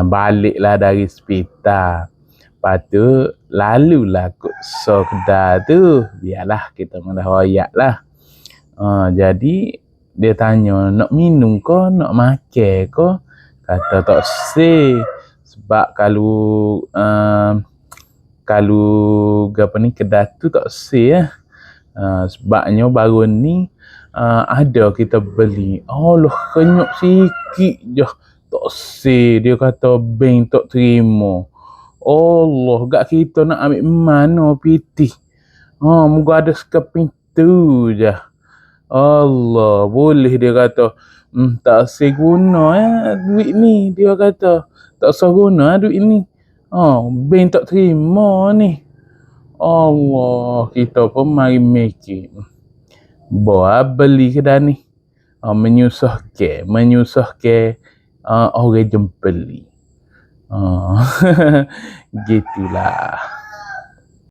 Baliklah dari hospital. Lepas tu lalulah kut so kedai tu. Biarlah kita dah royak lah. Jadi dia tanya nak minum ke nak makan ke. Kata tak se. Sebab kalau apa ni kedai tu tak se lah. Sebabnya baru ni ada kita beli. Allah kenyuk sikit je. Tak se dia kata bank tak terima. Allah, gak kita nak ambil mana piti. Moga ada sekep pintu je. Allah, boleh dia kata. Tak seguna duit ni. Dia kata, tak seguna duit ni. Bank tak terima ni. Allah, kita pun mari mikir. Buat beli kedai ni. Menyusahkan orang jempeli. Gitulah.